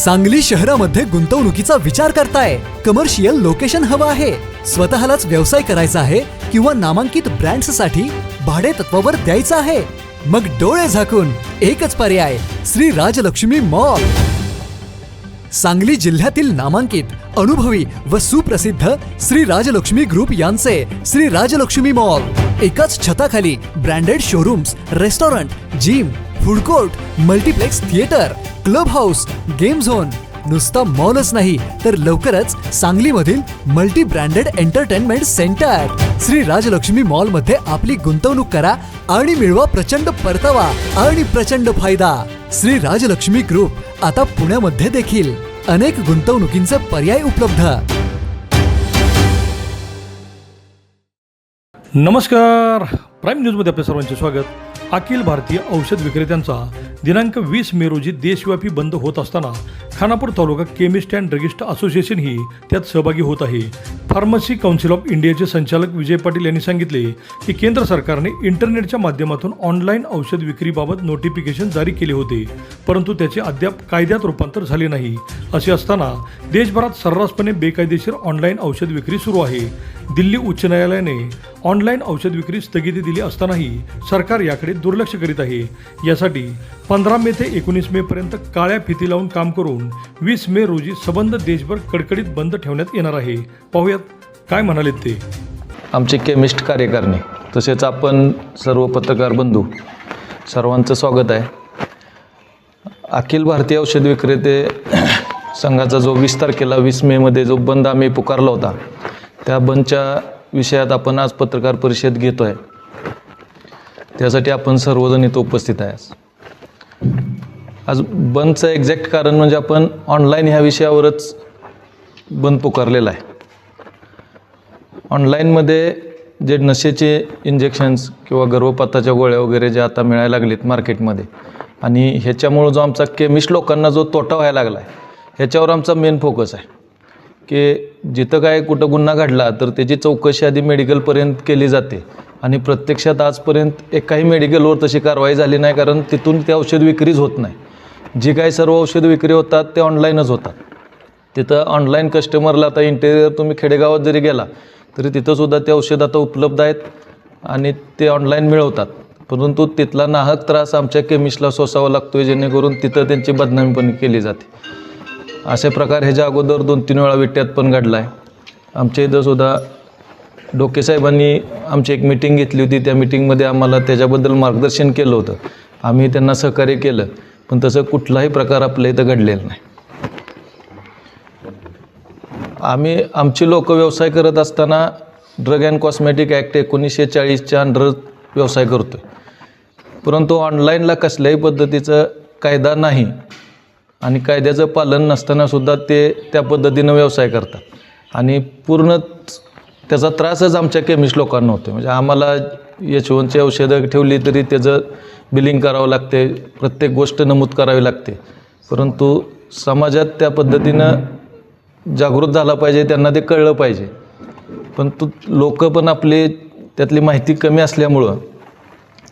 सांगली शहरामध्ये गुंतवणुकीचा विचार करताय? कमर्शियल लोकेशन हवं आहे, स्वतःलाच व्यवसाय करायचा आहे किंवा नामांकित ब्रँड्ससाठी भाडे तत्वावर द्यायचं आहे? मग डोळे झाकून एकच पर्याय, श्री राजलक्ष्मी मॉल. सांगली जिल्ह्यातील नामांकित, अनुभवी व सुप्रसिद्ध श्री राजलक्ष्मी ग्रुप यांचे श्री राजलक्ष्मी मॉल एकाच छताखाली branded showrooms, restaurant, gym, food court, multiplex theatre, club house, game zone. नुसता मॉलच नाही तर लवकरच सांगलीमधील multi branded entertainment centre. Shri Rajlaxmi mall मध्ये आपली गुंतवणूक करा आणि मिळवा प्रचंड परतावा आणि प्रचंड फायदा. श्री राजलक्ष्मी ग्रुप आता पुण्यामध्ये देखील अनेक गुंतवणुकींचे पर्याय उपलब्ध. नमस्कार, प्राईम न्यूजमध्ये आपल्या सर्वांचे स्वागत. अखिल भारतीय औषध विक्रेत्यांचा दिनांक 20 मे रोजी देशव्यापी बंद होत असताना खानापूर तालुका केमिस्ट अँड ड्रगिस्ट असोसिएशन ही त्यात सहभागी होत आहे. फार्मसी काउन्सिल ऑफ इंडियाचे संचालक विजय पाटील यांनी सांगितले की केंद्र सरकारने इंटरनेटच्या माध्यमातून ऑनलाईन औषध विक्रीबाबत नोटिफिकेशन जारी केले होते, परंतु त्याचे अद्याप कायद्यात रूपांतर झाले नाही. असे असताना देशभरात सर्रासपणे बेकायदेशीर ऑनलाईन औषध विक्री सुरू आहे. दिल्ली उच्च न्यायालयाने ऑनलाईन औषध विक्री स्थगिती दिली असतानाही सरकार याकडे दुर्लक्ष करीत आहे. यासाठी 15 मे ते 19 मे पर्यंत काळ्या फिती लावून काम करून 20 मे रोजी सबंध देशभर कडकडीत बंद ठेवण्यात येणार आहे. पाहूयात काय म्हणालेत ते. आमचे केमिस्ट कार्यकारिणी तसेच आपण सर्व पत्रकार बंधू सर्वांचं स्वागत आहे. अखिल भारतीय औषध विक्रेते संघाचा जो 20 तारखेला 20 मेमध्ये जो बंद आम्ही पुकारला होता, त्या बंदच्या विषयात आपण आज पत्रकार परिषद घेतो आहे. त्यासाठी आपण सर्वजण इथं उपस्थित आहे. आज बंदचं एक्झॅक्ट कारण म्हणजे आपण ऑनलाईन ह्या विषयावरच बंद पुकारलेला आहे. ऑनलाईनमध्ये जे नशेचे इंजेक्शन्स किंवा गर्भपाताच्या गोळ्या वगैरे जे आता मिळायला लागलेत मार्केटमध्ये, आणि ह्याच्यामुळं जो आमचा केमिस्ट लोकांना जो तोटा व्हायला लागला आहे, ह्याच्यावर आमचा मेन फोकस आहे की जिथं काय कुठं गुन्हा घडला तर त्याची चौकशी आधी मेडिकलपर्यंत केली जाते, आणि प्रत्यक्षात आजपर्यंत एकाही मेडिकलवर तशी कारवाई झाली नाही, कारण तिथून ते औषध विक्रीच होत नाही. जी काही सर्व औषध विक्री होतात ते ऑनलाईनच होतात. तिथं ऑनलाईन कस्टमरला आता इंटेरियर तुम्ही खेडेगावात जरी गेला तरी तिथंसुद्धा ते औषध आता उपलब्ध आहेत आणि ते ऑनलाईन मिळवतात, परंतु तिथला नाहक त्रास आमच्या केमिस्टला सोसावा लागतो आहे, जेणेकरून तिथं त्यांची बदनामी पण केली जाते. असे प्रकार ह्याच्या अगोदर 2-3 वेळा विट्यात पण घडला आहे. आमच्या इथं सुद्धा डोके साहेबांनी आमची एक मीटिंग घेतली होती. त्या मीटिंगमध्ये आम्हाला त्याच्याबद्दल मार्गदर्शन केलं होतं. आम्ही त्यांना सहकार्य केलं, पण तसं कुठलाही प्रकार आपल्या इथं घडलेला नाही. आमची लोक व्यवसाय करत असताना ड्रग अँड कॉस्मेटिक ॲक्ट 1940च्या अंडर व्यवसाय करतो आहे, परंतु ऑनलाईनला कसल्याही पद्धतीचं कायदा नाही आणि कायद्याचं पालन नसतानासुद्धा ते त्या पद्धतीनं व्यवसाय करतात, आणि पूर्ण त्याचा त्रासच आमच्या केमिस्ट लोकांना होतो. म्हणजे आम्हाला H1ची औषधं ठेवली तरी त्याचं बिलिंग करावं लागते, प्रत्येक गोष्ट नमूद करावी लागते, परंतु समाजात त्या पद्धतीनं जागृत झाला पाहिजे, त्यांना ते कळलं पाहिजे, पण लोक पण आपली त्यातली माहिती कमी असल्यामुळं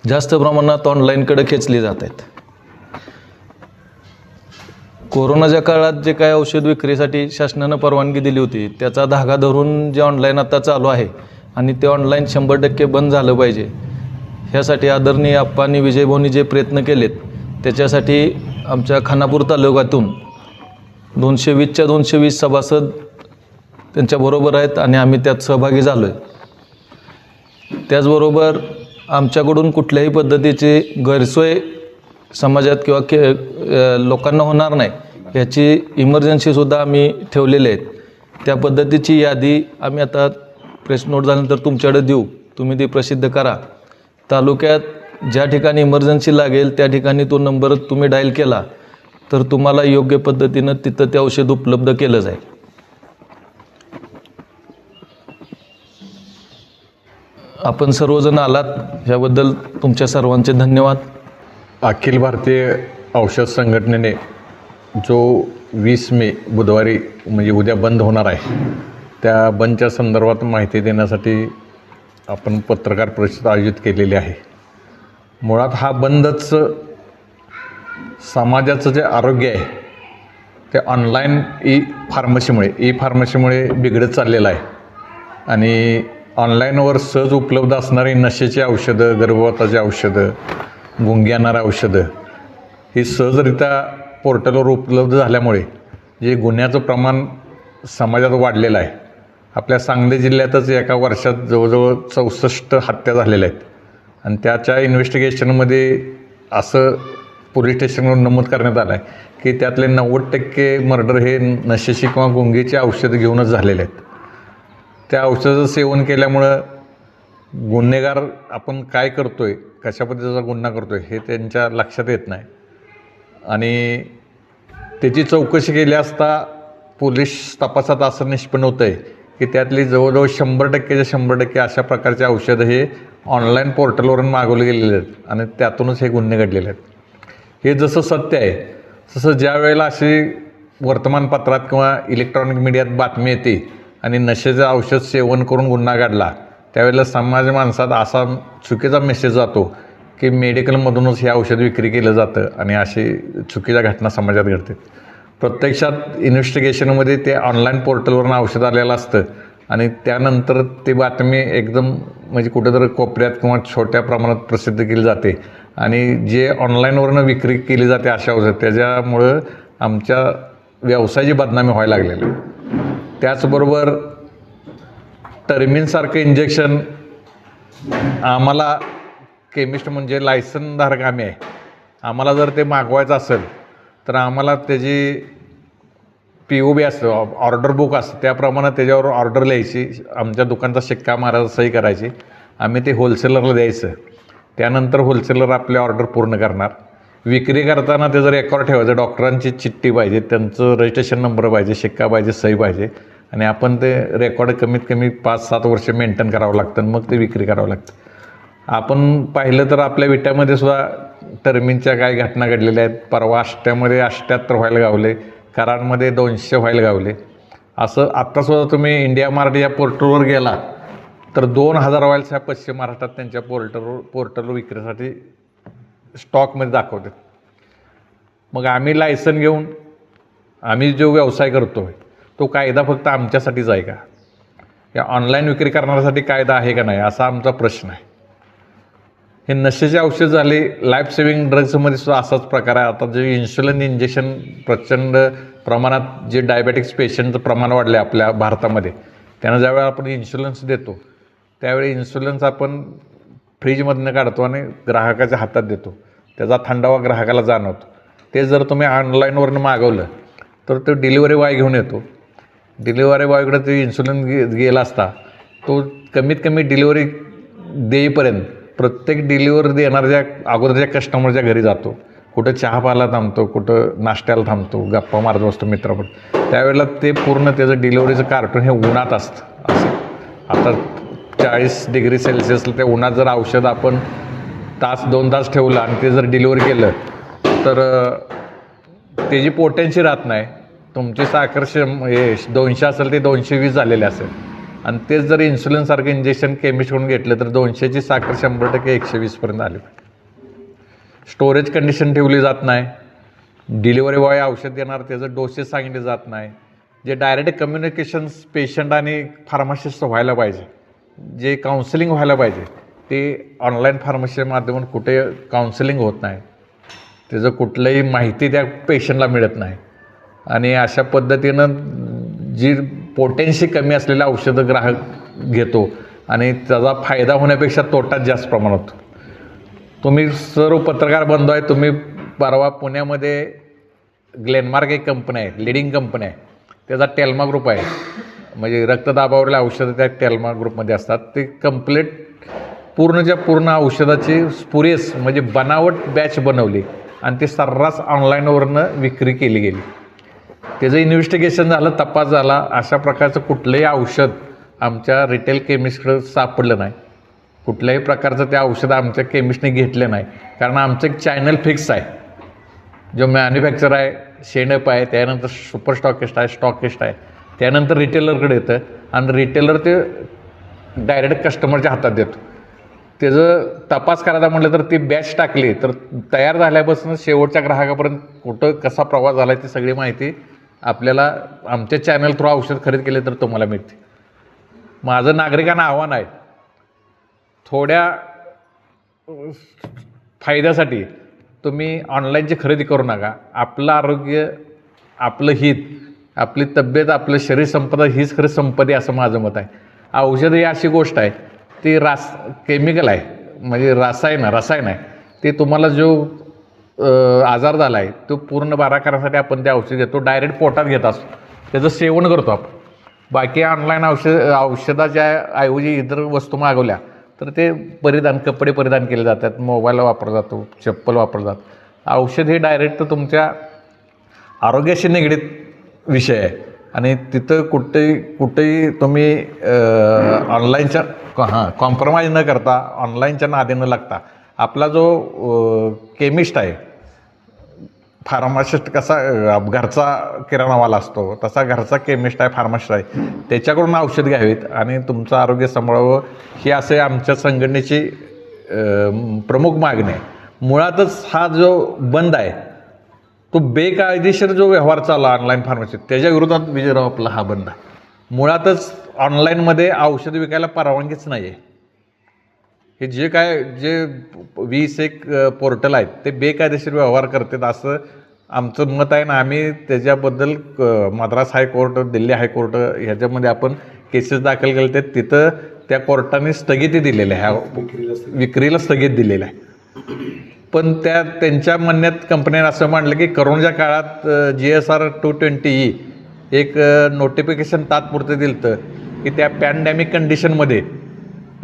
जास्त प्रमाणात ऑनलाईनकडे खेचली जात आहेत. कोरोनाच्या काळात जे काय औषध विक्रीसाठी शासनानं परवानगी दिली होती त्याचा धागा धरून जे ऑनलाईन आता चालू आहे, आणि ते ऑनलाईन 100% बंद झालं पाहिजे, ह्यासाठी आदरणीय आप्पांनी विजयभाऊंनी जे प्रयत्न केलेत त्याच्यासाठी आमच्या खानापूर तालुक्यातून 220च्या 220 सभासद त्यांच्याबरोबर आहेत आणि आम्ही त्यात सहभागी झालो आहे. त्याचबरोबर आमच्याकडून कुठल्याही पद्धतीची गैरसोय समाजात किंवा लोकांना होणार नाही ह्याची इमर्जन्सीसुद्धा आम्ही ठेवलेले आहेत. त्या पद्धतीची यादी आम्ही आता प्रेस नोट झाल्यानंतर तुमच्याकडे देऊ, तुम्ही ती प्रसिद्ध करा. तालुक्यात ज्या ठिकाणी इमर्जन्सी लागेल त्या ठिकाणी तो नंबर तुम्ही डायल केला तर तुम्हाला योग्य पद्धतीनं तिथं ते औषध उपलब्ध केलं जाईल. आपण सर्वजण आलात ह्याबद्दल तुमच्या सर्वांचे धन्यवाद. अखिल भारतीय औषध संघटनेने जो 20 मे बुधवारी म्हणजे उद्या बंद होणार आहे, त्या बंदच्या संदर्भात माहिती देण्यासाठी आपण पत्रकार परिषद आयोजित केलेली आहे. मुळात हा बंदच समाजाचं जे आरोग्य आहे ते ऑनलाईन ई फार्मसीमुळे बिघडत चाललेलं आहे. आणि ऑनलाईनवर सहज उपलब्ध असणारी नशेची औषधं, गर्भपाताची औषधं, गुंगी येणारी औषधं ही सहजरित्या पोर्टलवर उपलब्ध झाल्यामुळे जे गुन्ह्याचं प्रमाण समाजात वाढलेलं आहे. आपल्या सांगली जिल्ह्यातच एका वर्षात जवळजवळ 64 हत्या झालेल्या आहेत. आणि त्याच्या इन्व्हेस्टिगेशनमध्ये असं पोलीस स्टेशनवर नमूद करण्यात आलं आहे की त्यातले 90% मर्डर हे नशेची किंवा गुंगीची औषधं घेऊनच झालेले आहेत. त्या औषधाचं सेवन केल्यामुळं गुन्हेगार आपण काय करतो आहे, कशा पद्धतीचा गुन्हा करतो आहे हे त्यांच्या लक्षात येत नाही. आणि त्याची चौकशी केली असता पोलीस तपासात असं निष्पन्न होतं आहे की त्यातली जवळजवळ 100%च्या 100% अशा प्रकारचे औषधं हे ऑनलाईन पोर्टलवरून मागवले गेलेले आहेत आणि त्यातूनच हे गुन्हे घडलेले आहेत. हे जसं सत्य आहे तसं ज्या वेळेला अशी वर्तमानपत्रात किंवा इलेक्ट्रॉनिक मीडियात बातमी येते आणि नशेचं औषध सेवन करून गुन्हा घडला त्यावेळेला समाज माणसात असा चुकीचा मेसेज जातो की मेडिकलमधूनच हे औषध विक्री केलं जातं आणि अशी चुकीच्या घटना समाजात घडतात. प्रत्यक्षात इन्व्हेस्टिगेशनमध्ये ते ऑनलाईन पोर्टलवरून औषध आलेलं असतं आणि त्यानंतर ती बातमी एकदम म्हणजे कुठेतरी कोपऱ्यात किंवा छोट्या प्रमाणात प्रसिद्ध केली जाते आणि जे ऑनलाईनवरून विक्री केली जाते अशा औषध त्याच्यामुळं आमच्या व्यवसायाची बदनामी व्हायला लागलेली आहे. त्याचबरोबर टर्मिनसारखं इंजेक्शन आम्हाला केमिस्ट म्हणजे लायसनधारक आम्ही आहे, आम्हाला जर ते मागवायचं असेल तर आम्हाला त्याची POB असतं, ऑर्डर बुक असतं, त्याप्रमाणे त्याच्यावर ऑर्डर लिहायची, आमच्या दुकानचा शिक्का मारायचा, सही करायची, आम्ही ते होलसेलरला द्यायचं. त्यानंतर होलसेलर आपली ऑर्डर पूर्ण करणार. विक्री करताना त्याचं रेकॉर्ड ठेवायचं, डॉक्टरांची चिठ्ठी पाहिजे, त्यांचं रजिस्ट्रेशन नंबर पाहिजे, शिक्का पाहिजे, सही पाहिजे आणि आपण ते रेकॉर्ड कमीत कमी 5-7 वर्ष मेंटेन करावं लागतं आणि मग ते विक्री करावं लागतं. आपण पाहिलं तर आपल्या विट्यामध्ये सुद्धा टर्मिनच्या काही घटना घडलेल्या आहेत. परवा आष्ट्यामध्ये 78 व्हायला गावले, कराडमध्ये 200 व्हायला गावले. असं आत्तासुद्धा तुम्ही इंडिया मार्ट या पोर्टलवर गेला तर 2000 व्हायल्स ह्या पश्चिम महाराष्ट्रात त्यांच्या पोर्टलवर विक्रीसाठी स्टॉकमध्ये दाखवतात. मग आम्ही लायसन घेऊन आम्ही जो व्यवसाय करतो आहे तो कायदा फक्त आमच्यासाठीच आहे का? या ऑनलाईन विक्री करण्यासाठी कायदा आहे का नाही असा आमचा प्रश्न आहे. हे नशेचे औषध झाले, लाईफ सेविंग ड्रग्समध्ये सुद्धा असाच प्रकार आहे. आता जे इन्शुलिन इंजेक्शन प्रचंड प्रमाणात जे डायबेटिक्स पेशंटचं प्रमाण वाढले आपल्या भारतामध्ये, त्यांना ज्यावेळेला आपण इन्शुलन्स देतो त्यावेळी इन्शुलन्स आपण फ्रीजमधनं काढतो आणि ग्राहकाच्या हातात देतो, त्याचा थंडावा ग्राहकाला जाणवतो. ते जर तुम्ही ऑनलाईनवरनं मागवलं तर तो डिलिव्हरी बॉय घेऊन येतो. डिलिव्हरी बॉयकडे ते इन्शुलिन गेला असता तो कमीत कमी डिलिव्हरी देईपर्यंत प्रत्येक डिलिव्हरी देणाऱ्या अगोदरच्या कस्टमरच्या घरी जातो, कुठं चहा पाला थांबतो, कुठं नाश्त्याला थांबतो, गप्पा मारत बसतो मित्रापण. त्यावेळेला ते पूर्ण त्याचं डिलिव्हरीचं कार्टून हे उन्हात असतं. असं आता 40 डिग्री सेल्सिअसला त्या उन्हात जर औषध आपण 1-2 तास ठेवलं आणि ते जर डिलिव्हरी केलं तर त्याची पोटेन्सी राहत नाही. तुमची साखर 200 असेल ते 220 झालेले असेल आणि तेच जर इन्शुलिनसारखं इंजेक्शन केमिस्टकडून घेतलं तर 200ची साखर 100% 120पर्यंत आली. स्टोरेज कंडिशन ठेवली जात नाही. डिलिव्हरी बॉय औषध देणार त्याचं डोसेस सांगितले जात नाही. जे डायरेक्ट कम्युनिकेशन्स पेशंट आणि फार्मासिस्ट व्हायला पाहिजे, जे काउन्सिलिंग व्हायला पाहिजे, ते ऑनलाईन फार्मसीच्या माध्यमातून कुठे काउन्सिलिंग होत नाही. त्याचं कुठलंही माहिती त्या पेशंटला मिळत नाही आणि अशा पद्धतीनं जी पोटेन्सी कमी असलेल्या औषधं ग्राहक घेतो आणि त्याचा फायदा होण्यापेक्षा तोटाच जास्त प्रमाणात होतो. तुम्ही सर्व पत्रकार बंधू आहे, तुम्ही परवा पुण्यामध्ये ग्लेनमार्क एक कंपनी आहे, लिडिंग कंपनी आहे, त्याचा टेल्मा ग्रुप आहे, म्हणजे रक्तदाबावरील औषधं त्या टेल्मा ग्रुपमध्ये असतात. ते कंप्लीट पूर्णच्या पूर्ण औषधाची स्पुरेस म्हणजे बनावट बॅच बनवली आणि ते सर्रास ऑनलाईनवरनं विक्री केली गेली. त्याचं इन्व्हेस्टिगेशन झालं, तपास झाला, अशा प्रकारचं कुठलंही औषध आमच्या रिटेल केमिस्टकडं सापडलं नाही. कुठल्याही प्रकारचं ते औषध आमच्या केमिस्टने घेतलं नाही, कारण आमचं एक चॅनल फिक्स आहे. जो मॅन्युफॅक्चर आहे शेणप आहे, त्यानंतर सुपर स्टॉकिस्ट आहे, स्टॉकिस्ट आहे, त्यानंतर रिटेलरकडे येतं आणि रिटेलर ते डायरेक्ट कस्टमरच्या हातात देतो. त्याचं तपास करायचा म्हटलं तर ती बॅच टाकली तर तयार झाल्यापासून शेवटच्या ग्राहकापर्यंत कुठं कसा प्रवास झाला ती सगळी माहिती आपल्याला आमच्या चॅनल थ्रू औषध खरेदी केले तर तुम्हाला मिळते. माझं नागरिकांना आव्हान आहे, थोड्या फायद्यासाठी तुम्ही ऑनलाईनची खरेदी करू नका. आपलं आरोग्य, आपलं हित, आपली तब्येत, आपलं शरीर संपदा हीच खरं संपत्ती असं माझं मत आहे. औषध ही अशी गोष्ट आहे, ती केमिकल आहे, म्हणजे रसायन आहे. ते तुम्हाला जो आजार झाला आहे तो पूर्ण बरा करण्यासाठी आपण ते औषध घेतो, डायरेक्ट पोटात घेत असतो, त्याचं सेवन करतो आपण. बाकी ऑनलाईन औषधाच्या ऐवजी इतर वस्तू मागवल्या तर ते कपडे परिधान केले जातात, मोबाईल वापरला जातो, चप्पल वापरलं जातं. औषध हे डायरेक्ट तुमच्या आरोग्याशी निगडीत विषय आहे आणि तिथं कुठेही तुम्ही ऑनलाईनच्या कॉम्प्रोमाइज न करता, ऑनलाईनच्या नादी न लागता, आपला जो केमिस्ट आहे, फार्मासिस्ट कसा घरचा किराणावाला असतो तसा घरचा केमिस्ट आहे, फार्मासिस्ट आहे, त्याच्याकडून औषध घ्यावीत आणि तुमचं आरोग्य सांभाळावं, ही असे आमच्या संघटनेची प्रमुख मागणी आहे. मुळातच हा जो बंद आहे तो बेकायदेशीर जो व्यवहार चालला ऑनलाईन फार्मसी, त्याच्या विरोधात विजयराव आपला हा बंद आहे. मुळातच ऑनलाईनमध्ये औषध विकायला परवानगीच नाही आहे. हे जे 21 पोर्टल आहेत ते बेकायदेशीर व्यवहार करतात असं आमचं मत आहे ना. आम्ही त्याच्याबद्दल मद्रास हायकोर्ट, दिल्ली हायकोर्ट ह्याच्यामध्ये आपण केसेस दाखल केले आहेत. तिथं त्या कोर्टाने स्थगिती दिलेली आहे, विक्रीला स्थगित दिलेलं आहे. पण त्यांच्या म्हणण्यात कंपनीने असं मांडलं की करोनाच्या काळात GSR 220E एक नोटिफिकेशन तात्पुरतं दिलं होतं की त्या पॅन्डेमिक कंडिशनमध्ये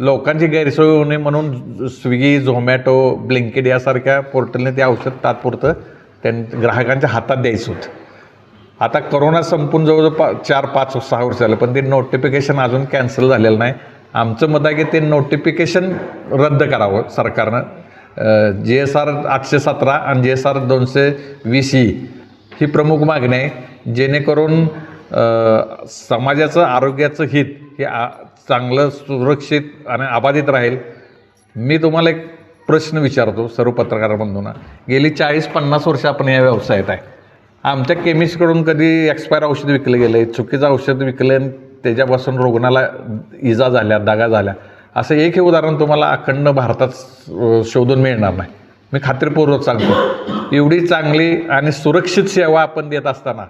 लोकांची गैरसोय होऊ नये म्हणून स्विगी, झोमॅटो, ब्लिंकिट यासारख्या पोर्टलने ते औषध तात्पुरतं ग्राहकांच्या हातात द्यायचं होतं. आता करोना संपून जवळजवळ 4, 5, 6 वर्ष झालं, पण ते नोटिफिकेशन अजून कॅन्सल झालेलं नाही. आमचं मत आहे की ते नोटिफिकेशन रद्द करावं सरकारनं. GSR 817 आणि GSR 220E ही प्रमुख मागणी आहे, जेणेकरून समाजाचं आरोग्याचं हित हे चांगलं, सुरक्षित आणि अबाधित राहील. मी तुम्हाला एक प्रश्न विचारतो सर्व पत्रकार बंधूंना. गेली 40-50 वर्ष आपण या व्यवसायात आहे. आमच्या केमिस्टकडून कधी एक्सपायर औषध विकलं गेलं, चुकीचं औषध विकलं आणि त्याच्यापासून रुग्णाला इजा झाल्या, दगा झाल्या, असं एकही उदाहरण तुम्हाला अखंड भारतात शोधून मिळणार नाही. मी खात्रीपूर्वक सांगतो. एवढी चांगली आणि सुरक्षित सेवा आपण देत असताना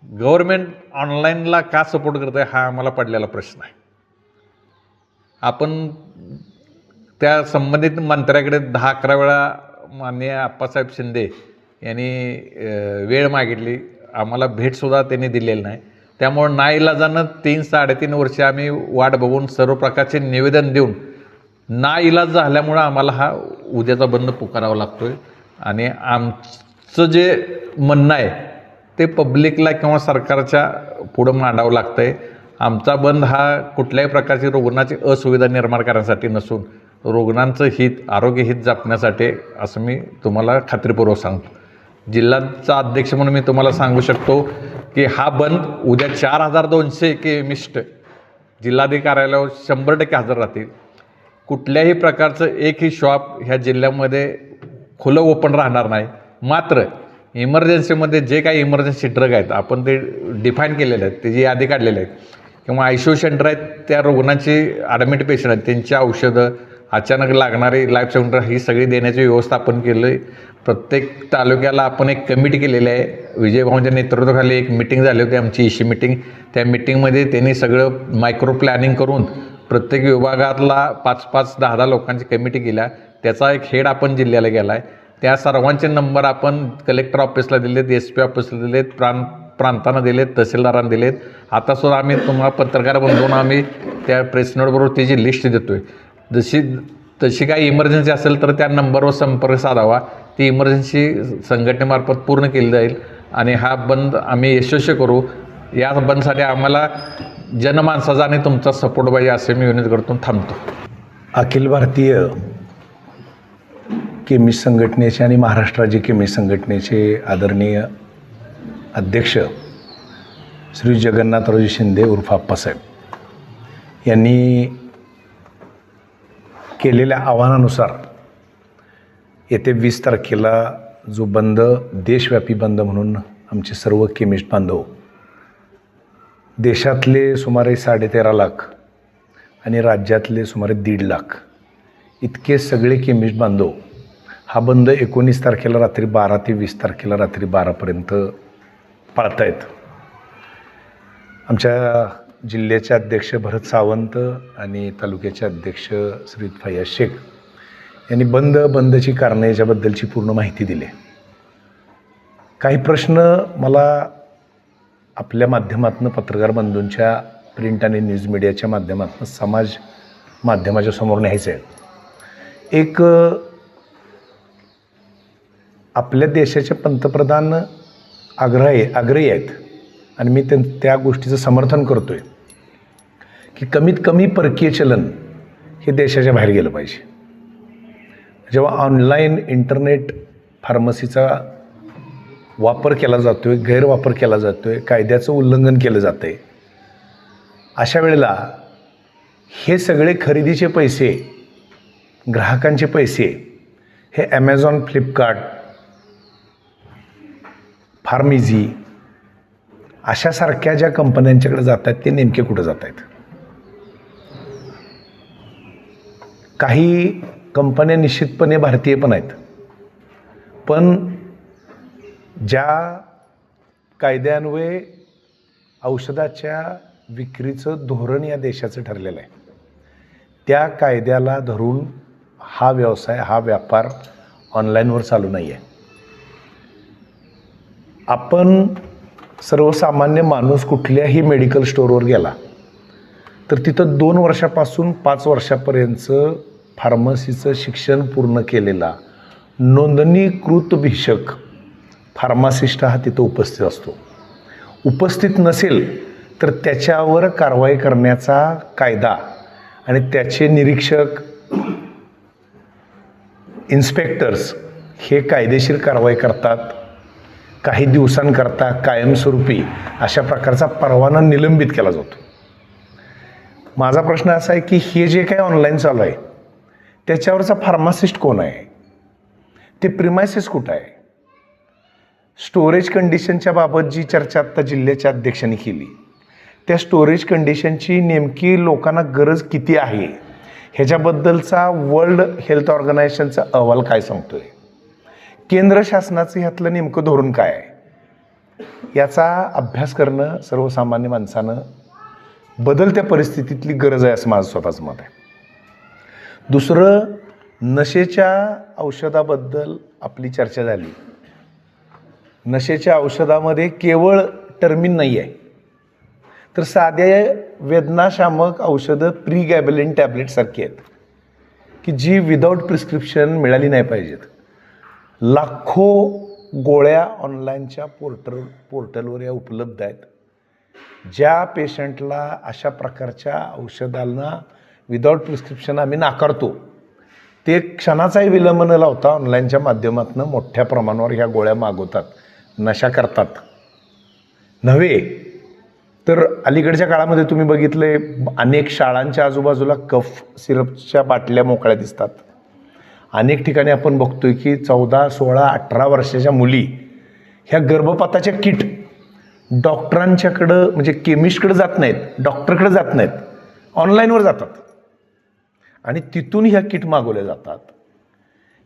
गव्हर्नमेंट ऑनलाईनला का सपोर्ट करतं आहे हा आम्हाला पडलेला प्रश्न आहे. आपण त्या संबंधित मंत्र्याकडे 10-11 वेळा माननीय आप्पासाहेब शिंदे यांनी वेळ मागितली, आम्हाला भेटसुद्धा त्यांनी दिलेली नाही. त्यामुळं नाईलाजानं 3-3.5 वर्षे आम्ही वाट बघून सर्व प्रकारचे निवेदन देऊन नाईलाज झाल्यामुळं आम्हाला हा उद्याचा बंद पुकारावा लागतो आहे. आणि आमचं जे म्हणणं आहे ते पब्लिकला किंवा सरकारच्या पुढं मांडावं लागतं आहे. आमचा बंद हा कुठल्याही प्रकारची रुग्णाची असुविधा निर्माण करण्यासाठी नसून रुग्णांचं हित, आरोग्य हित जपण्यासाठी असं मी तुम्हाला खात्रीपूर्वक सांगतो. जिल्ह्याचा अध्यक्ष म्हणून मी तुम्हाला सांगू शकतो की हा बंद उद्या 4200 केमिस्ट जिल्हाधिकारी कार्यालयावर 100% हजर राहतील. कुठल्याही प्रकारचं एकही शॉप ह्या जिल्ह्यामध्ये खुलं ओपन राहणार नाही. मात्र इमर्जन्सीमध्ये जे काही इमर्जन्सी ड्रग आहेत आपण ते डिफाईन केलेले आहेत, त्याची यादी काढलेली आहेत, किंवा ICU सेंटर आहेत, त्या रुग्णाची ॲडमिट पेशंट आहेत त्यांची औषधं, अचानक लागणारी लाईफ सेंटर ही सगळी देण्याची व्यवस्था आपण केलं आहे. प्रत्येक तालुक्याला आपण एक कमिटी केलेली आहे. विजयभाऊंच्या नेतृत्वाखाली एक मिटिंग झाली होती आमची EC मिटिंग. त्या मिटिंगमध्ये त्यांनी सगळं मायक्रो प्लॅनिंग करून प्रत्येक विभागातला 5-5, 10-10 लोकांची कमिटी केल्या. त्याचा एक हेड आपण जिल्ह्याला गेला आहे. त्या सर्वांचे नंबर आपण कलेक्टर ऑफिसला दिलेत, SP ऑफिसला दिलेत, प्रांतांना दिलेत, तहसीलदारांना दिलेत. आतासुद्धा आम्ही तुम्हाला पत्रकार बंधून आम्ही त्या प्रेस नोटबरोबर त्याची लिस्ट देतो आहे. तशी काही इमर्जन्सी असेल तर त्या नंबरवर संपर्क साधावा. ती इमर्जन्सी संघटनेमार्फत पूर्ण केली जाईल आणि हा बंद आम्ही यशस्वी करू. या बंदसाठी आम्हाला जनमानसाचा आणि तुमचा सपोर्ट पाहिजे असे मी विनंती करतो. थांबतो. अखिल भारतीय केमिस्ट संघटनेचे आणि महाराष्ट्र राज्य केमिस्ट संघटनेचे आदरणीय अध्यक्ष श्री जगन्नाथरावजी शिंदे उर्फ आप्पासाहेब यांनी केलेल्या आव्हानानुसार येत्या 20 तारखेला जो बंद, देशव्यापी बंद म्हणून आमचे सर्व केमिस्ट बांधव, देशातले सुमारे 13.5 लाख आणि राज्यातले सुमारे 1.5 लाख इतके सगळे केमिस्ट बांधव हा बंद 19 तारखेला रात्री 12 ते 20 तारखेला रात्री 12पर्यंत पाळतायत. आमच्या जिल्ह्याचे अध्यक्ष भरत सावंत आणि तालुक्याचे अध्यक्ष श्री फैयाज शेख यांनी बंदची कारणं याच्याबद्दलची पूर्ण माहिती दिली. काही प्रश्न मला आपल्या माध्यमातून, पत्रकार बंधूंच्या प्रिंट आणि न्यूज मीडियाच्या माध्यमातून समाज माध्यमाच्या समोर न्यायचे आहेत. एक, आपल्या देशाचे पंतप्रधान आग्रही आहेत आणि मी त्या गोष्टीचं समर्थन करतो आहे की कमीत कमी परकीय चलन हे देशाच्या बाहेर गेलं पाहिजे. जेव्हा ऑनलाईन इंटरनेट फार्मसीचा वापर केला जातो आहे, गैरवापर केला जातो आहे, कायद्याचं उल्लंघन केलं जातं आहे, अशा वेळेला हे सगळे खरेदीचे पैसे, ग्राहकांचे पैसे हे ॲमेझॉन, फ्लिपकार्ट, फार्मिझी अशासारख्या ज्या कंपन्यांच्याकडे जात आहेत ते नेमके कुठं जात आहेत? काही कंपन्या निश्चितपणे भारतीय पण आहेत, पण ज्या कायद्यान्वये औषधाच्या विक्रीचं धोरण या देशाचं ठरलेलं आहे त्या कायद्याला धरून हा व्यवसाय, हा व्यापार ऑनलाईनवर चालू नाही आहे. आपण सर्वसामान्य माणूस कुठल्याही मेडिकल स्टोअरवर गेला तर तिथं 2 वर्षापासून 5 वर्षापर्यंतचं फार्मसीचं शिक्षण पूर्ण केलेला नोंदणीकृत भिषक फार्मासिस्ट हा तिथं उपस्थित असतो. उपस्थित नसेल तर त्याच्यावर कारवाई करण्याचा कायदा आणि त्याचे निरीक्षक, इन्स्पेक्टर्स हे कायदेशीर कारवाई करतात. काही दिवसांकरता कायमस्वरूपी अशा प्रकारचा परवाना निलंबित केला जातो. माझा प्रश्न असा आहे की हे जे काही ऑनलाईन चालू आहे त्याच्यावरचा फार्मासिस्ट कोण आहे? ते प्रिमायसिस कुठं आहे? स्टोरेज कंडिशनच्या बाबत जी चर्चा आत्ता जिल्ह्याच्या अध्यक्षांनी केली, त्या स्टोरेज कंडिशनची नेमकी लोकांना गरज किती आहे ह्याच्याबद्दलचा वर्ल्ड हेल्थ ऑर्गनायझेशनचा अहवाल काय सांगतोय? केंद्र शासनाचं ह्यातलं नेमकं धोरण काय आहे याचा अभ्यास करणं सर्वसामान्य माणसानं बदलत्या परिस्थितीतली गरज आहे असं माझं स्वतःचं मत आहे. दुसरं, नशेच्या औषधाबद्दल आपली चर्चा झाली. नशेच्या औषधामध्ये केवळ टर्मिन नाही आहे, तर साध्या वेदनाशामक औषधं प्रीगॅबलिन टॅबलेटसारखी आहेत की जी विदाऊट प्रिस्क्रिप्शन मिळाली नाही पाहिजेत. लाखो गोळ्या ऑनलाईनच्या पोर्टलवर या उपलब्ध आहेत. ज्या पेशंटला अशा प्रकारच्या औषधांना विदाऊट प्रिस्क्रिप्शन आम्ही नाकारतो ते क्षणाचाही विलंब न लावता ऑनलाईनच्या माध्यमातून मोठ्या प्रमाणावर ह्या गोळ्या मागवतात, नशा करतात. नव्हे तर अलीकडच्या काळामध्ये तुम्ही बघितले अनेक शाळांच्या आजूबाजूला कफ सिरपच्या बाटल्या मोकळ्या दिसतात. अनेक ठिकाणी आपण बघतोय की 14, 16, 18 वर्षाच्या मुली ह्या गर्भपाताच्या किट डॉक्टरांच्याकडं, म्हणजे केमिस्टकडे जात नाहीत, डॉक्टरकडे जात नाहीत, ऑनलाईनवर जातात आणि तिथून ह्या किट मागवल्या जातात.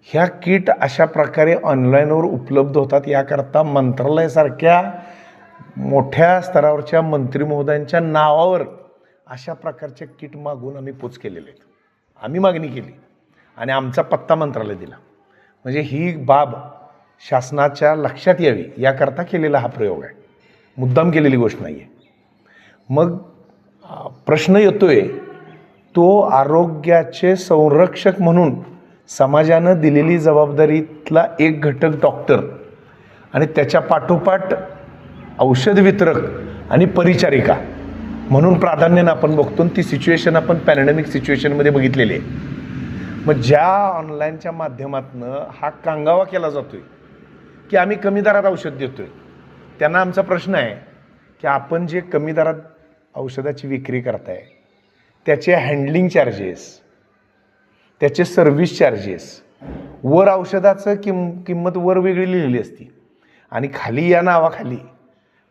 ह्या किट अशा प्रकारे ऑनलाईनवर उपलब्ध होतात. याकरता मंत्रालयासारख्या मोठ्या स्तरावरच्या मंत्री महोदयांच्या नावावर अशा प्रकारच्या किट मागवून आम्ही पोच केलेले आहेत. आम्ही मागणी केली आणि आमचा पत्ता मंत्रालय दिला. म्हणजे ही बाब शासनाच्या लक्षात यावी याकरता केलेला हा प्रयोग आहे, मुद्दाम केलेली गोष्ट नाही आहे. मग प्रश्न येतोय तो आरोग्याचे संरक्षक म्हणून समाजानं दिलेली जबाबदारीतला एक घटक डॉक्टर आणि त्याच्या पाठोपाठ औषध वितरक आणि परिचारिका म्हणून प्राधान्यानं आपण बघतो. ती सिच्युएशन आपण पॅन्डेमिक सिच्युएशनमध्ये बघितलेली आहे. मग ज्या ऑनलाईनच्या माध्यमातून हा कांगावा केला जातोय की आम्ही कमी दरात औषध देतोय, त्यांना आमचा प्रश्न आहे की आपण जे कमी दरात औषधाची विक्री करताय त्याचे हँडलिंग चार्जेस, त्याचे सर्व्हिस चार्जेस, वर औषधाचं किंमत वर वेगळी लिहिलेली असती आणि खाली या नावाखाली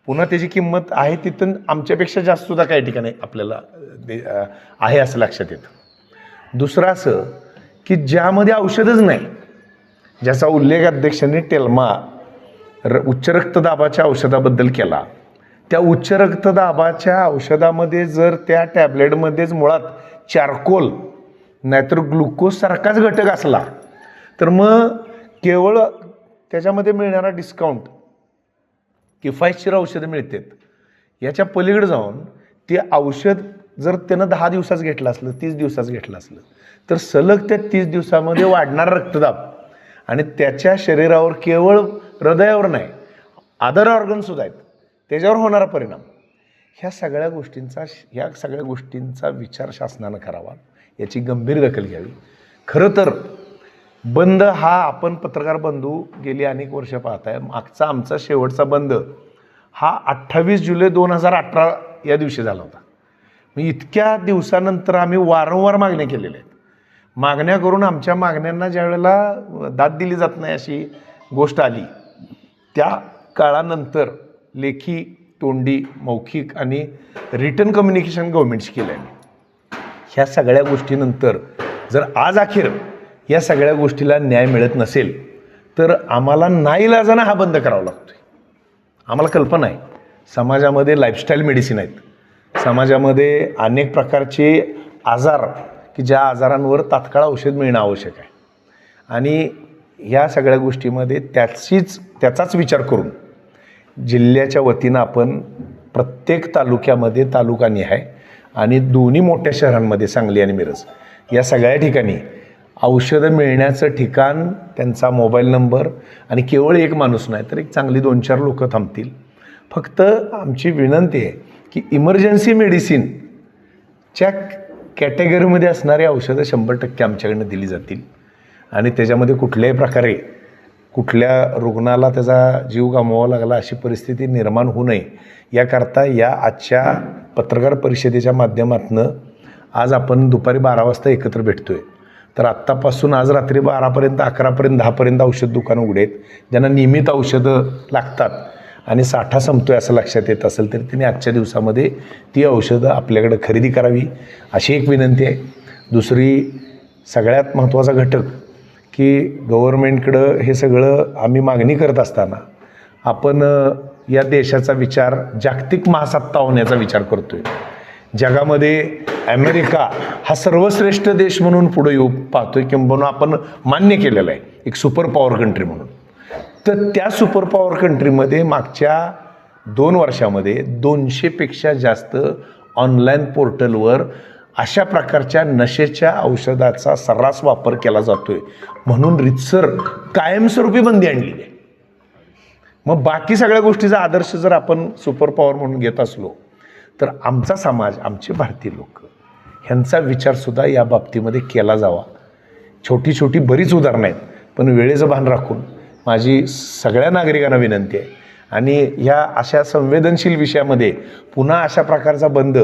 पुन्हा त्याची किंमत आहे तिथून आमच्यापेक्षा जास्त सुद्धा काही ठिकाणी आपल्याला आहे असं लक्षात येतं. दुसरं असं की ज्यामध्ये औषधच नाही, ज्याचा उल्लेख अध्यक्षांनी टेल्मा उच्च रक्तदाबाच्या औषधाबद्दल केला, त्या उच्च रक्तदाबाच्या औषधामध्ये जर त्या टॅबलेटमध्येच मुळात चारकोल नाहीतर ग्लुकोजसारखाच घटक असला तर मग केवळ त्याच्यामध्ये मिळणारा डिस्काउंट किफायतशीर औषधं मिळतात, याच्या पलीकडे जाऊन ते औषध जर त्यानं 10 दिवसाच घेतलं असलं, 30 दिवसाच घेतलं असलं तर सलग त्या 30 दिवसामध्ये वाढणारा रक्तदाब आणि त्याच्या शरीरावर केवळ हृदयावर नाही अदर ऑर्गनसुद्धा आहेत त्याच्यावर होणारा परिणाम, ह्या सगळ्या गोष्टींचा विचार शासनानं करावा, याची गंभीर दखल घ्यावी. खरं तर बंद हा आपण पत्रकार बंधू गेली अनेक वर्ष पाहताय. मागचा आमचा शेवटचा बंद हा 28 जुलै 2018 या दिवशी झाला होता. मग इतक्या दिवसानंतर आम्ही वारंवार मागण्या केलेल्या आहेत. मागण्या करून आमच्या मागण्यांना ज्या वेळेला दाद दिली जात नाही अशी गोष्ट आली, त्या काळानंतर लेखी, तोंडी, मौखिक आणि रिटन कम्युनिकेशन गव्हर्नमेंटशी केलं आहे. ह्या सगळ्या गोष्टीनंतर जर आज अखेर या सगळ्या गोष्टीला न्याय मिळत नसेल तर आम्हाला नाईलाजानं हा बंद करावा लागतो. आम्हाला कल्पना आहे समाजामध्ये लाईफस्टाईल मेडिसिन आहेत, समाजामध्ये अनेक प्रकारचे आजार की ज्या आजारांवर तात्काळ औषध मिळणं आवश्यक आहे आणि ह्या सगळ्या गोष्टीमध्ये त्याचाच विचार करून जिल्ह्याच्या वतीनं आपण प्रत्येक तालुक्यामध्ये तालुकानिहाय आणि दोन्ही मोठ्या शहरांमध्ये सांगली आणि मिरज या सगळ्या ठिकाणी औषधं मिळण्याचं ठिकाण, त्यांचा मोबाईल नंबर आणि केवळ एक माणूस नाही तर एक चांगली 2-4 लोक थांबतील. फक्त आमची विनंती आहे की इमर्जन्सी मेडिसिनच्या कॅटेगरीमध्ये असणारी औषधं 100% आमच्याकडनं दिली जातील आणि त्याच्यामध्ये कुठल्याही प्रकारे कुठल्या रुग्णाला त्याचा जीव गमवावा लागला अशी परिस्थिती निर्माण होऊ नये याकरता या आजच्या पत्रकार परिषदेच्या माध्यमातून आज आपण दुपारी 12 वाजता एकत्र भेटतो आहे. तर आत्तापासून आज रात्री 12पर्यंत, 11पर्यंत, 10पर्यंत औषध दुकानं उघडे आहेत. ज्यांना नियमित औषधं लागतात आणि साठा संपतो आहे असं लक्षात येत असेल तर त्यांनी आजच्या दिवसामध्ये ती औषधं आपल्याकडे खरेदी करावी अशी एक विनंती आहे. दुसरी सगळ्यात महत्त्वाचा घटक की गव्हर्नमेंटकडं हे सगळं आम्ही मागणी करत असताना आपण या देशाचा विचार जागतिक महासत्ता होण्याचा विचार करतो आहे. जगामध्ये अमेरिका हा सर्वश्रेष्ठ देश म्हणून पुढे येऊ पाहतोय किंबहुना आपण मान्य केलेलं आहे एक सुपर पॉवर कंट्री म्हणून. तर त्या सुपर पॉवर कंट्रीमध्ये मागच्या 2 वर्षामध्ये 200पेक्षा जास्त ऑनलाईन पोर्टलवर अशा प्रकारच्या नशेच्या औषधाचा सर्रास वापर केला जातोय म्हणून रितसर कायमस्वरूपी बंदी आणली आहे. मग बाकी सगळ्या गोष्टीचा आदर्श जर आपण सुपर पॉवर म्हणून घेत असलो तर आमचा समाज, आमचे भारतीय लोक ह्यांचा विचारसुद्धा या बाबतीमध्ये केला जावा. छोटी छोटी बरीच उदाहरणं आहेत पण वेळेचं भान राखून माझी सगळ्या नागरिकांना विनंती आहे आणि ह्या अशा संवेदनशील विषयामध्ये पुन्हा अशा प्रकारचा बंद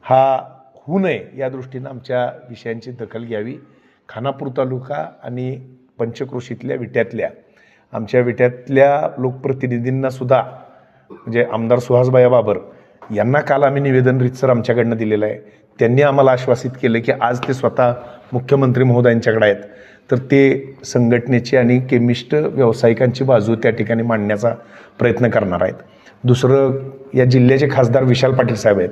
हा होऊ नये या दृष्टीनं आमच्या विषयांची दखल घ्यावी. खानापूर तालुका आणि पंचक्रोशीतल्या विट्यातल्या आमच्या विट्यातल्या लोकप्रतिनिधींनासुद्धा म्हणजे आमदार सुहासबाया बाबर यांना काल आम्ही निवेदन रीतसर आमच्याकडनं दिलेलं आहे. त्यांनी आम्हाला आश्वासित केलं की आज ते स्वतः मुख्यमंत्री महोदयांच्याकडे आहेत तर ते संघटनेची आणि केमिस्ट व्यावसायिकांची बाजू त्या ठिकाणी मांडण्याचा प्रयत्न करणार आहेत. दुसरं या जिल्ह्याचे खासदार विशाल पाटील साहेब आहेत,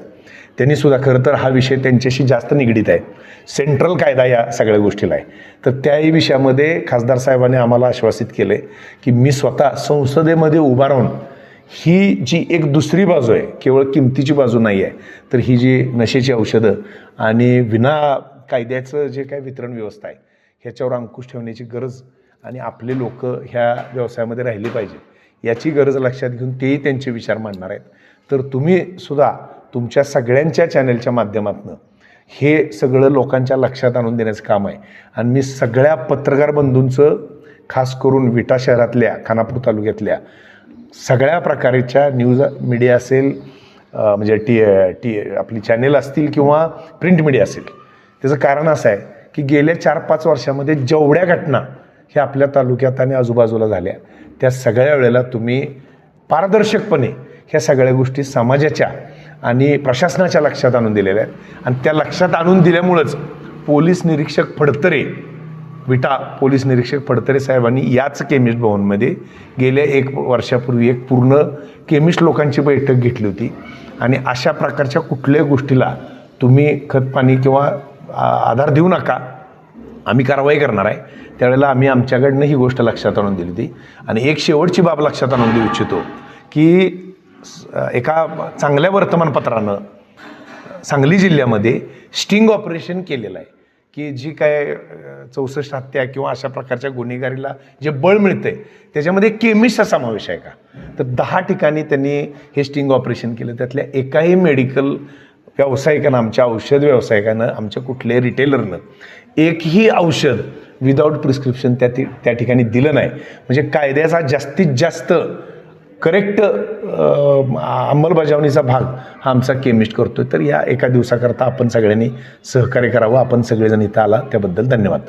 त्यांनीसुद्धा खरं तर हा विषय त्यांच्याशी जास्त निगडीत आहे, सेंट्रल कायदा या सगळ्या गोष्टीला आहे. तर त्याही विषयामध्ये खासदार साहेबांनी आम्हाला आश्वासित केलं आहे की मी स्वतः संसदेमध्ये उभा राहून ही जी एक दुसरी बाजू आहे, केवळ किमतीची बाजू नाही आहे, तर ही जी नशेची औषधं आणि विना कायद्याचं जे काय वितरण व्यवस्था आहे ह्याच्यावर अंकुश ठेवण्याची गरज आणि आपले लोक ह्या व्यवसायामध्ये राहिली पाहिजे याची गरज लक्षात घेऊन तेही त्यांचे विचार मांडणार आहेत. तर तुम्ही सुद्धा तुमच्या सगळ्यांच्या चॅनलच्या माध्यमातून हे सगळं लोकांच्या लक्षात आणून देण्याचं काम आहे आणि मी सगळ्या पत्रकार बंधूंचं खास करून विटा शहरातल्या, खानापूर तालुक्यातल्या सगळ्या प्रकारच्या न्यूज मीडिया असेल म्हणजे आपली चॅनेल असतील किंवा प्रिंट मीडिया असेल, त्याचं कारण असं आहे की गेल्या 4-5 वर्षामध्ये जेवढ्या घटना ह्या आपल्या तालुक्यात आणि आजूबाजूला झाल्या त्या सगळ्या वेळेला तुम्ही पारदर्शकपणे ह्या सगळ्या गोष्टी समाजाच्या आणि प्रशासनाच्या लक्षात आणून दिलेल्या आहेत आणि त्या लक्षात आणून दिल्यामुळंच पोलीस निरीक्षक फडतरे विटा पोलीस निरीक्षक फडतरे साहेबांनी याच केमिस्ट भवनमध्ये गेल्या 1 वर्षापूर्वी एक पूर्ण केमिस्ट लोकांची बैठक घेतली होती आणि अशा प्रकारच्या कुठल्याही गोष्टीला तुम्ही खतपाणी किंवा आधार देऊ नका, आम्ही कारवाई करणार आहे. त्यावेळेला आम्ही आमच्याकडनं ही गोष्ट लक्षात आणून दिली होती. आणि एक शेवटची बाब लक्षात आणून देऊ इच्छितो की एका चांगल्या वर्तमानपत्रानं सांगली जिल्ह्यामध्ये स्टिंग ऑपरेशन केलेलं आहे की जी काय 64 हत्या किंवा अशा प्रकारच्या गुन्हेगारीला जे बळ मिळतंय त्याच्यामध्ये केमिस्टचा समावेश आहे का, तर 10 ठिकाणी त्यांनी हे स्टिंग ऑपरेशन केलं. त्यातल्या एकाही मेडिकल व्यावसायिकानं, आमच्या औषध व्यावसायिकानं, आमच्या कुठल्याही रिटेलरनं एकही औषध विदाऊट प्रिस्क्रिप्शन त्या ठिकाणी दिलं नाही. म्हणजे कायद्याचा जास्तीत जास्त करेक्ट अंमलबजावणीचा भाग हा आमचा केमिस्ट करतो. तर या एका दिवसाकरता आपण सगळ्यांनी सहकार्य करावं. आपण सगळेजण इथं आला त्याबद्दल धन्यवाद.